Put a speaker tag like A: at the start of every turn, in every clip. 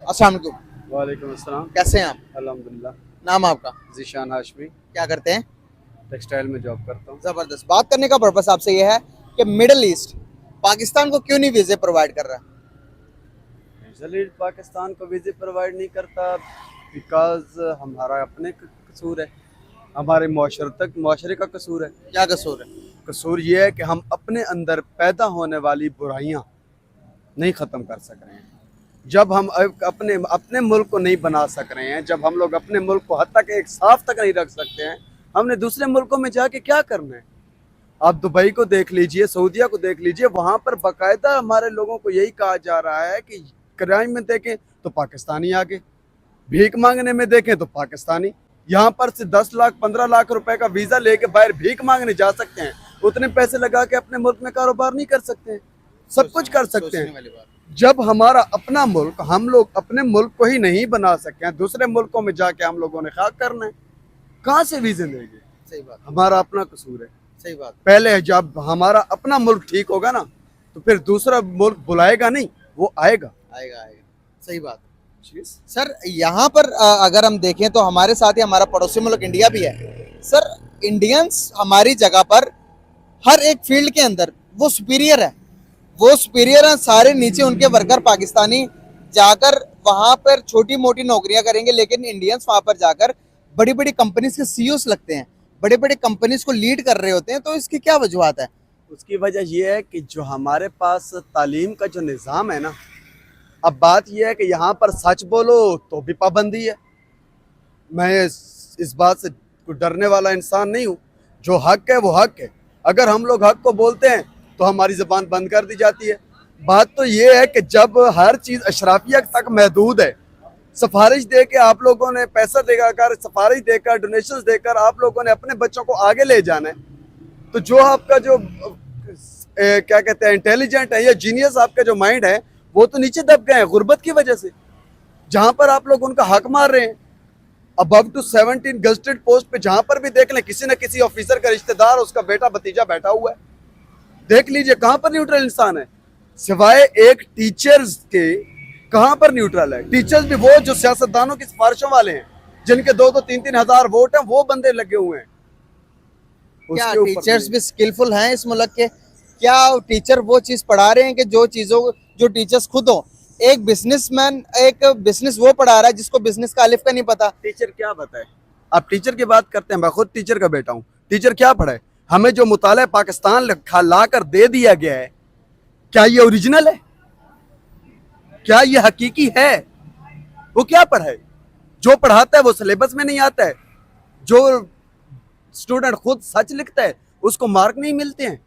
A: अस्सलाम वालेकुम।
B: वालेकुम अस्सलाम।
A: कैसे हैं आप?
B: अल्हम्दुलिल्लाह।
A: नाम आपका?
B: ज़ीशान हाशमी।
A: क्या करते हैं?
B: टेक्सटाइल में जॉब करता हूँ।
A: जबरदस्त। बात करने का पर्पस आपसे ये है कि मिडिल ईस्ट पाकिस्तान को क्यों नहीं वीजे प्रोवाइड कर रहा?
B: यूजुअली पाकिस्तान को वीज़े प्रोवाइड नहीं करता बिकॉज हमारा अपने कसूर है, हमारे मुआशरे का कसूर है।
A: क्या कसूर है?
B: कसूर ये है कि हम अपने अंदर पैदा होने वाली बुराइयां नहीं ख़त्म कर सक रहे हैं। जब हम अपने अपने मुल्क को नहीं बना सक रहे हैं, जब हम लोग अपने मुल्क को हद तक एक साफ तक नहीं रख सकते हैं, हमने दूसरे मुल्कों में जाके क्या करना है? आप दुबई को देख लीजिए, सऊदीया को देख लीजिए, वहाँ पर बाकायदा हमारे लोगों को यही कहा जा रहा है कि क्राइम में देखें तो पाकिस्तानी आगे, भीख मांगने में देखें तो पाकिस्तानी। यहाँ पर से 10 लाख 15 लाख रुपए का वीज़ा लेके बाहर भीख मांगने जा सकते हैं, उतने पैसे लगा के अपने मुल्क में कारोबार नहीं कर सकते हैं। सब कुछ कर सकते हैं। जब हमारा अपना मुल्क, हम लोग अपने मुल्क को ही नहीं बना सकते हैं, दूसरे मुल्कों में जाके हम लोगों ने क्या करना है? कहाँ से वीज़े लेंगे?
A: सही बात।
B: हमारा अपना कसूर है।
A: सही बात।
B: पहले जब हमारा अपना मुल्क ठीक होगा ना, तो फिर दूसरा मुल्क बुलाएगा नहीं, वो आएगा।
A: आएगा आएगा। सही बात। सर यहाँ पर अगर हम देखें तो हमारे साथ ही हमारा पड़ोसी मुल्क इंडिया भी है। सर इंडियंस हमारी जगह पर हर एक फील्ड के अंदर वो सुपीरियर है, वो सुपीरियर हैं। सारे नीचे उनके वर्कर पाकिस्तानी जाकर वहां पर छोटी मोटी नौकरियां करेंगे, लेकिन इंडियंस वहां पर जाकर बड़ी बड़ी कंपनीज के सीईओस लगते हैं, बड़े बड़े कंपनीज को लीड कर रहे होते हैं। तो इसकी क्या वजूहत है?
B: उसकी वजह यह है कि जो हमारे पास तालीम का जो निज़ाम है ना, अब बात यह है कि यहाँ पर सच बोलो तो भी पाबंदी है। मैं इस बात से डरने वाला इंसान नहीं हूँ। जो हक है वो हक है। अगर हम लोग हक को बोलते हैं तो हमारी ज़बान बंद कर दी जाती है। बात तो ये है कि जब हर चीज़ अशराफिया तक महदूद है, सिफारिश दे के आप लोगों ने पैसा देकर, सिफारिश देकर, डोनेशंस देकर आप लोगों ने अपने बच्चों को आगे ले जाना है, तो जो आपका जो क्या कहते हैं इंटेलिजेंट है या जीनियस आपका जो माइंड है, वो तो नीचे दब गए हैं गुर्बत की वजह से। जहां पर आप लोग उनका हक मार रहे हैं, अबव टू 17 गजटेड पोस्ट पे जहां पर भी देख लें, किसी न किसी ऑफिसर का रिश्तेदार, उसका बेटा भतीजा बैठा हुआ है। देख लीजिए कहां पर न्यूट्रल इंसान है, सिवाय एक टीचर्स के। कहां पर न्यूट्रल है? टीचर्स भी वो जो सियासतदानों की सिफारिशों वाले हैं, जिनके 2-3 हजार वोट हैं, वो बंदे लगे हुए हैं।
A: क्या टीचर्स भी स्किलफुल हैं इस मुल्क के? क्या टीचर वो चीज पढ़ा रहे हैं कि जो चीजों जो टीचर्स खुद हो? एक बिजनेसमैन एक बिजनेस वो पढ़ा रहा है जिसको बिजनेस का अलिफ का नहीं पता।
B: टीचर क्या बताए? आप टीचर की बात करते हैं, मैं खुद टीचर का बेटा हूँ। टीचर क्या पढ़ाए? हमें जो मुताला पाकिस्तान ला कर दे दिया गया है, क्या ये ओरिजिनल है? क्या ये हकीकी है? वो क्या पढ़ाए? जो पढ़ाता है वो सिलेबस में नहीं आता है। जो स्टूडेंट खुद सच लिखता है उसको मार्क नहीं मिलते हैं।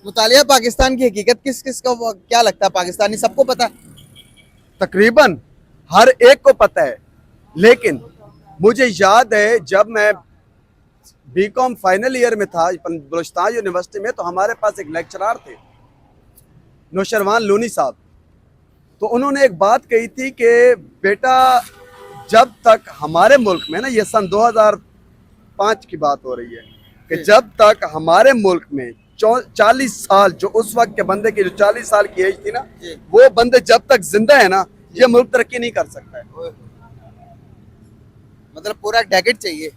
A: मुतालिया पाकिस्तान की हकीकत किस किस को क्या लगता है? पाकिस्तानी सबको पता?
B: तकरीबन हर एक को पता है। लेकिन मुझे याद है जब मैं बीकॉम फाइनल ईयर में था बलूचिस्तान यूनिवर्सिटी में, तो हमारे पास एक लेक्चरर थे, नौशरवान लूनी साहब। तो उन्होंने एक बात कही थी कि बेटा, जब तक हमारे मुल्क में ना, ये सन 2005 की बात हो रही है, कि जब तक हमारे मुल्क में 40 साल, जो उस वक्त के बंदे की जो 40 साल की एज थी ना, वो बंदे जब तक जिंदा है ना, ये मुल्क तरक्की नहीं कर सकता है।
A: मतलब पूरा डेकेड चाहिए,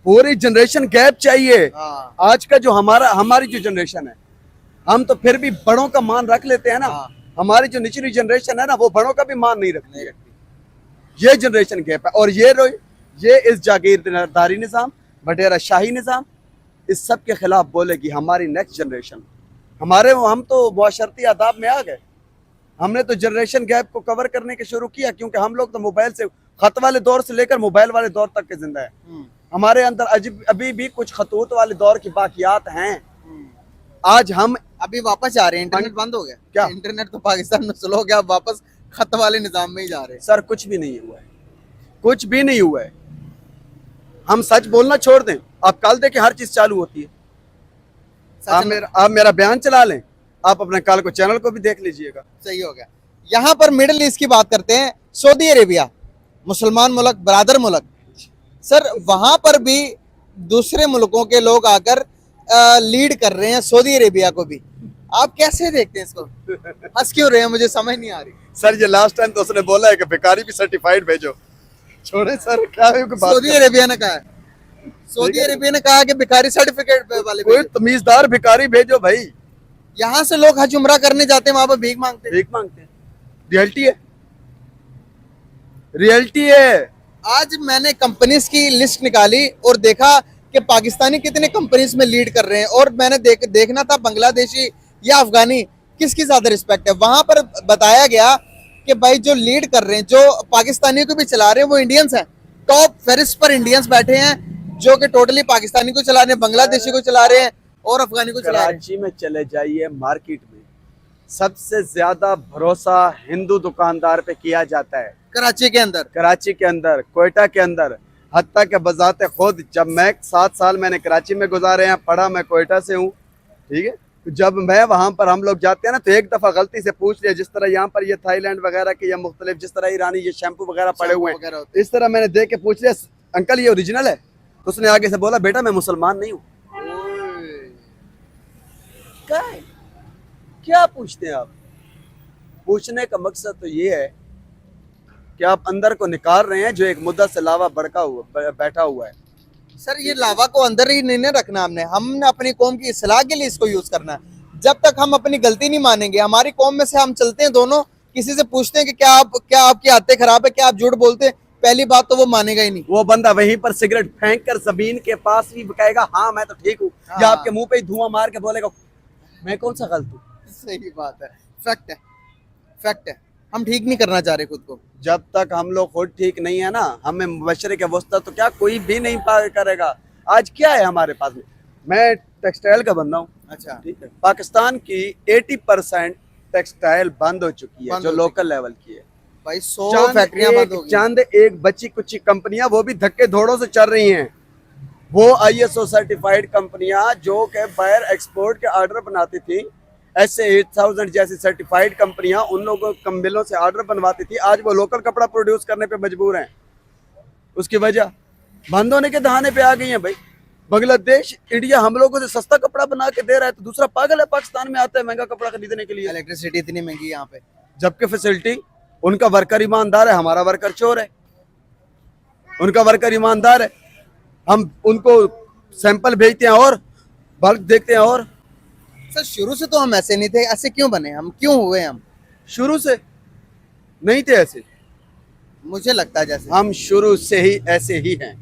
B: पूरी जनरेशन गैप चाहिए। आज का जो हमारी जो जनरेशन है, हम तो फिर भी बड़ों का मान रख लेते हैं ना। हमारी जो निचली जनरेशन है ना, वो बड़ों का भी मान नहीं रखती है। ये जनरेशन गैप है। और ये इस जागीरदारी निज़ाम, बटेरा शाही निज़ाम, इस सब के खिलाफ बोलेगी हमारी नेक्स्ट जनरेशन। हम तो मुआशरती आदाब में आ गए। हमने तो जनरेशन गैप को कवर करने के शुरू किया, क्योंकि हम लोग तो मोबाइल से, खत वाले दौर से लेकर मोबाइल वाले दौर तक के जिंदा है। हमारे अंदर अभी भी कुछ खतूत वाले दौर की बाकियात हैं। आज हम
A: अभी वापस जा रहे हैं। इंटरनेट बंद हो गया क्या? इंटरनेट तो पाकिस्तान में स्लो हो गया, वापस खत वाले निजाम में ही जा रहे हैं।
B: सर कुछ भी नहीं हुआ है, कुछ भी नहीं हुआ है। हम सच बोलना छोड़ दें, आप कल देखें हर चीज चालू होती है। आप मेरा बयान चला लें, आप अपने कल को चैनल को भी देख लीजिएगा।
A: सही हो गया। यहाँ पर मिडिल ईस्ट की बात करते हैं, सऊदी अरेबिया, मुसलमान मुल्क, बरादर मुल्क। सर वहां पर भी दूसरे मुल्कों के लोग आकर लीड कर रहे हैं सऊदी अरेबिया को भी। आप कैसे देखते हैं इसको? हंस क्यों रहे हैं, मुझे समझ नहीं आ रही।
B: सर ये लास्ट टाइम तो उसने बोला है कि भिखारी भी सर्टिफाइड भेजो। छोड़े सर, क्या है कि बात
A: सऊदी
B: कर-
A: अरेबिया ने कहा है, सऊदी अरेबिया ने कहा कि भिखारी सर्टिफिकेट वाले
B: कोई
A: भेजो।
B: तमीजदार भिखारी भेजो भाई।
A: यहाँ से लोग हज उम्रा करने जाते हैं, वहां पर भीख मांगते हैं।
B: भीख मांगते हैं, रियलिटी है, रियलिटी है।
A: आज मैंने कंपनीज की लिस्ट निकाली और देखा कि पाकिस्तानी कितने कंपनीज में लीड कर रहे हैं, और मैंने देखना था बांग्लादेशी या अफगानी किसकी ज्यादा रिस्पेक्ट है। वहां पर बताया गया कि भाई जो लीड कर रहे हैं, जो पाकिस्तानियों को भी चला रहे हैं, वो इंडियंस हैं। टॉप फेरिस्ट पर इंडियंस बैठे हैं, जो कि टोटली पाकिस्तानी को चला रहे हैं, बांग्लादेशी को चला रहे हैं और अफगानी को चला रहे हैं।
B: कराची में चले जाइए मार्केट में, सबसे ज्यादा भरोसा हिंदू दुकानदार पे किया जाता है।
A: कराची के अंदर,
B: कराची के अंदर, कोयटा के अंदर, हत्ता के बजाते खुद, जब मैं 7 साल मैंने कराची में गुजारे हैं, पढ़ा मैं कोयटा से हूँ, ठीक है। तो जब मैं वहां पर हम लोग जाते हैं ना, तो एक दफा गलती से पूछ लिया, जिस तरह यहाँ पर ये थाईलैंड वगैरह के या मुख्तलिफ, जिस तरह ईरानी ये शैम्पू वगैरह पड़े हुए हैं,
A: वगैरह होते
B: इस तरह मैंने देख के पूछ लिया, अंकल ये ओरिजिनल है? तो उसने आगे से बोला, बेटा मैं मुसलमान नहीं हूँ। क्या है? क्या पूछते हैं आप? पूछने का मकसद तो ये है कि आप अंदर को निकाल रहे हैं जो एक मुद्दा से लावा बैठा हुआ है।
A: सर ये लावा को अंदर ही नहीं रखना, हमने अपनी कौम की इस्लाह के लिए इसको यूज करना है। जब तक हम अपनी गलती नहीं मानेंगे, हमारी कौम में से हम चलते हैं दोनों, किसी से पूछते हैं कि क्या आपकी आदतें खराब है, क्या आप झूठ बोलते हैं, पहली बात तो वो मानेगा ही नहीं।
B: वो बंदा वहीं पर सिगरेट फेंक कर जमीन के पास भी कहेगा हाँ मैं तो ठीक हूँ,
A: हाँ।
B: या आपके मुंह पे ही धुआं मार के बोलेगा मैं कौन सा गलत हूँ।
A: सही बात है, फैक्ट है, फैक्ट है। हम ठीक नहीं करना चाह रहे खुद को।
B: जब तक हम लोग खुद ठीक नहीं है ना, हमें मुबशरे के वस्ता तो क्या कोई भी नहीं करेगा। आज क्या है हमारे पास में, मैं टेक्सटाइल का बंदा हूँ,
A: अच्छा,
B: ठीक है। पाकिस्तान की 80% टेक्सटाइल बंद हो चुकी है,
A: बंद
B: जो
A: हो
B: लोकल लेवल की है।
A: भाई 100 फैक्ट्रियां बंद हो गई।
B: चांद एक बची कुछ कंपनियां, वो भी धक्के धोड़ों से चल रही हैं। वो ISO सर्टिफाइड कंपनियां जो के बाहर एक्सपोर्ट के ऑर्डर बनाती थी, ऐसे 8000 जैसी सर्टिफाइड कंपनियां उन लोगों कंपनियों से ऑर्डर बनवाती थी, आज वो लोकल कपड़ा प्रोड्यूस करने पे मजबूर हैं। उसकी वजह बंद होने के दहाने पे आ गई हैं भाई। बांग्लादेश, इंडिया हम लोगों से सस्ता कपड़ा बना के दे रहा है, तो दूसरा पागल है पाकिस्तान में आता है महंगा कपड़ा खरीदने के लिए,
A: इलेक्ट्रिसिटी इतनी महंगी यहाँ पे,
B: जबकि फैसिलिटी उनका वर्कर ईमानदार है, हमारा वर्कर चोर है। उनका वर्कर ईमानदार है, हम उनको सैंपल भेजते हैं और बल्क देखते हैं। और
A: सर शुरू से तो हम ऐसे नहीं थे, ऐसे क्यों बने हम, क्यों हुए हम?
B: शुरू से नहीं थे ऐसे,
A: मुझे लगता है जैसे
B: हम शुरू से ही ऐसे ही हैं।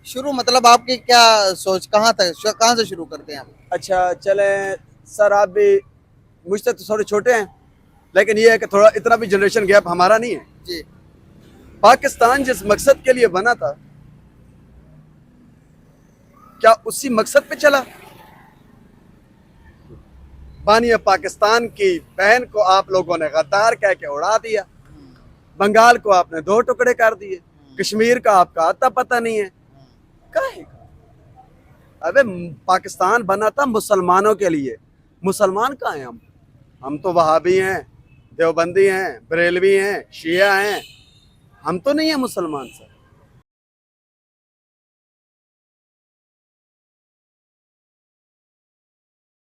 A: शुरू मतलब आपकी क्या सोच, कहाँ से शुरू करते हैं आप?
B: अच्छा चले सर, आप भी मुझसे तो थोड़े छोटे हैं, लेकिन ये है कि थोड़ा इतना भी जनरेशन गैप हमारा नहीं है
A: जी।
B: पाकिस्तान जिस मकसद के लिए बना था, क्या उसी मकसद पे चला? बानिया पाकिस्तान की बहन को आप लोगों ने गद्दार कह के उड़ा दिया, बंगाल को आपने 2 टुकड़े कर दिए, कश्मीर का आपका आता पता नहीं है। काहे का? अबे पाकिस्तान बना था मुसलमानों के लिए, मुसलमान कहाँ हैं हम तो वहाबी हैं, देवबंदी हैं, बरेलवी हैं, शिया हैं, हम तो नहीं है मुसलमान सर।